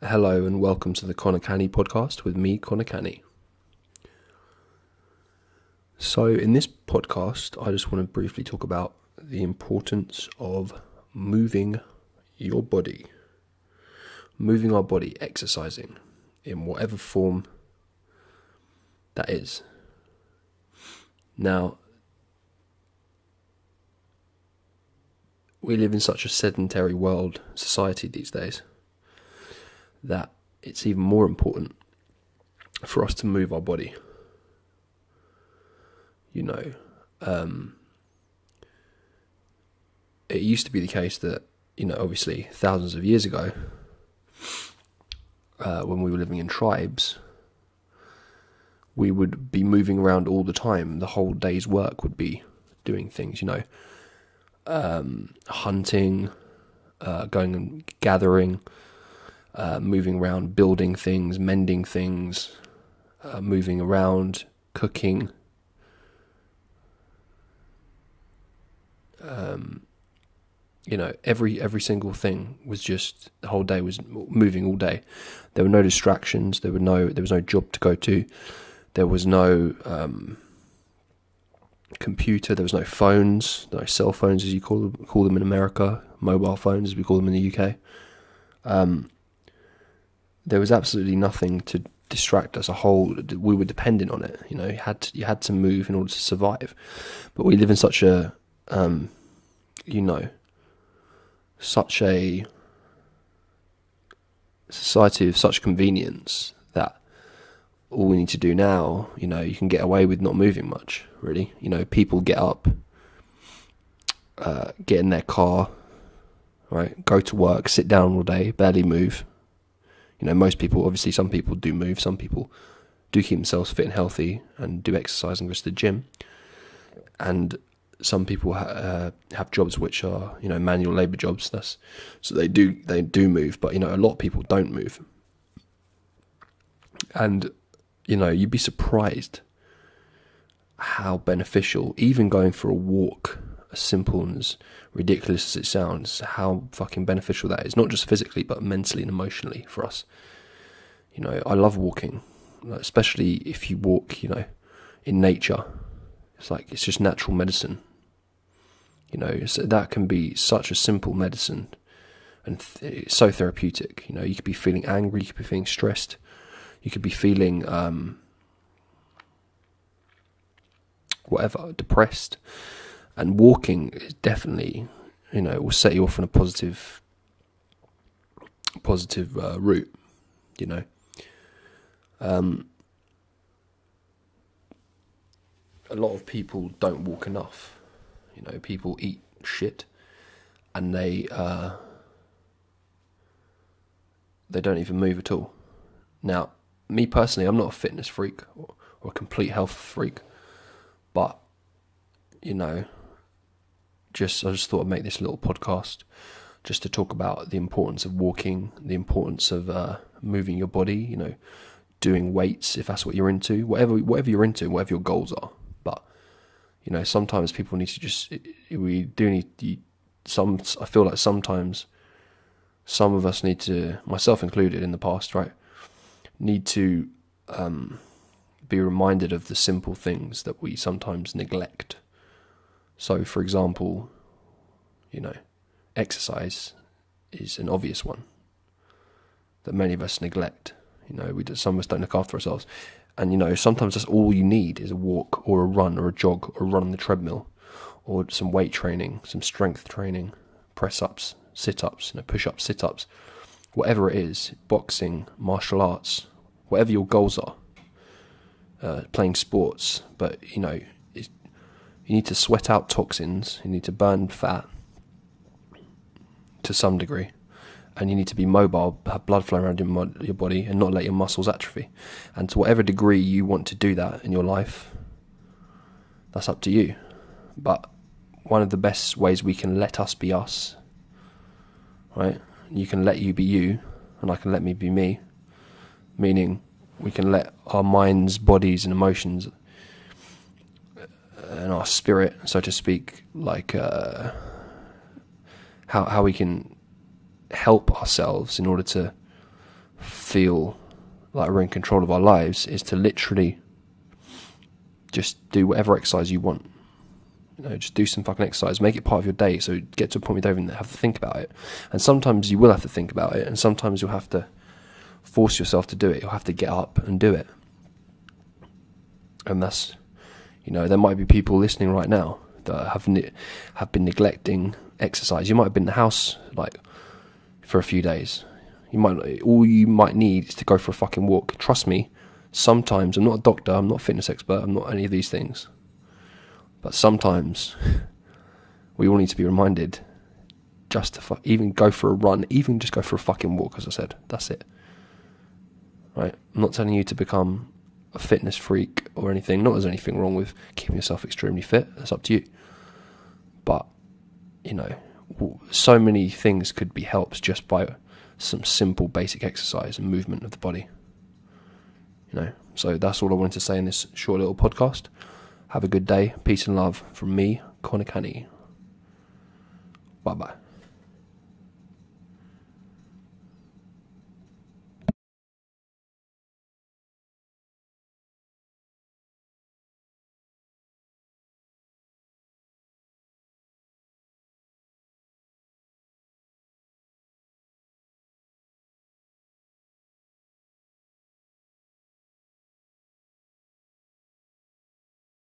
Hello and welcome to the Conor Canney podcast with me, Conor Canney. So in this podcast, I just want to briefly talk about the importance of moving your body, moving our body, exercising in whatever form that is. Now, we live in such a sedentary society these days, that it's even more important for us to move our body. It used to be the case that, obviously thousands of years ago, when we were living in tribes, we would be moving around all the time. The whole day's work would be doing things, hunting, going and gathering, moving around, building things, mending things, moving around, cooking. Every single thing was just, the whole day was moving all day. There were no distractions. There was no job to go to. There was no computer. There was no phones, no cell phones as you call them in America, mobile phones as we call them in the UK. There was absolutely nothing to distract us. We were dependent on it. You had to move in order to survive. But we live in such a society of such convenience that all we need to do now, you can get away with not moving much, really. People get up, get in their car, right, go to work, sit down all day, barely move. Most people, obviously some people do move, some people do keep themselves fit and healthy and do exercise and go to the gym. And some people have jobs which are, manual labour jobs. So they do move, but a lot of people don't move. And you'd be surprised how beneficial, even going for a walk, as simple and as ridiculous as it sounds, how fucking beneficial that is, not just physically but mentally and emotionally for us. I love walking, especially if you walk, in nature. It's just natural medicine. So that can be such a simple medicine, and it's so therapeutic. You could be feeling angry, you could be feeling stressed, you could be feeling depressed, and walking is definitely, will set you off on a positive route. A lot of people don't walk enough. People eat shit, and they don't even move at all. Now, me personally, I'm not a fitness freak or a complete health freak, but I just thought I'd make this little podcast just to talk about the importance of walking, the importance of moving your body. Doing weights if that's what you're into, whatever you're into, whatever your goals are. But sometimes people need to I feel like sometimes some of us need to, myself included in the past, right, need to be reminded of the simple things that we sometimes neglect. So, for example, exercise is an obvious one that many of us neglect. Some of us don't look after ourselves. And, sometimes that's all you need is a walk or a run or a jog or a run on the treadmill or some weight training, some strength training, press-ups, sit-ups, push-ups, sit-ups, whatever it is, boxing, martial arts, whatever your goals are, playing sports. But, you need to sweat out toxins, you need to burn fat to some degree. And you need to be mobile, have blood flow around your body, and not let your muscles atrophy. And to whatever degree you want to do that in your life, that's up to you. But one of the best ways we can let us be us, right? You can let you be you, and I can let me be me. Meaning, we can let our minds, bodies, and emotions, and our spirit, so to speak, how we can help ourselves in order to feel like we're in control of our lives is to literally just do whatever exercise you want. Just do some fucking exercise. Make it part of your day, so get to a point where you don't even have to think about it. And sometimes you will have to think about it, and sometimes you'll have to force yourself to do it. You'll have to get up and do it. And that's, there might be people listening right now that have been neglecting exercise. You might have been in the house for a few days. All you might need is to go for a fucking walk. Trust me, sometimes, I'm not a doctor, I'm not a fitness expert, I'm not any of these things, but sometimes we all need to be reminded just to even go for a run, even just go for a fucking walk, as I said. That's it. Right? I'm not telling you to become a fitness freak or anything. Not that there's anything wrong with keeping yourself extremely fit. That's up to you. But, so many things could be helped just by some simple basic exercise and movement of the body. So that's all I wanted to say in this short little podcast. Have a good day. Peace and love from me, Conor Canney. Bye-bye.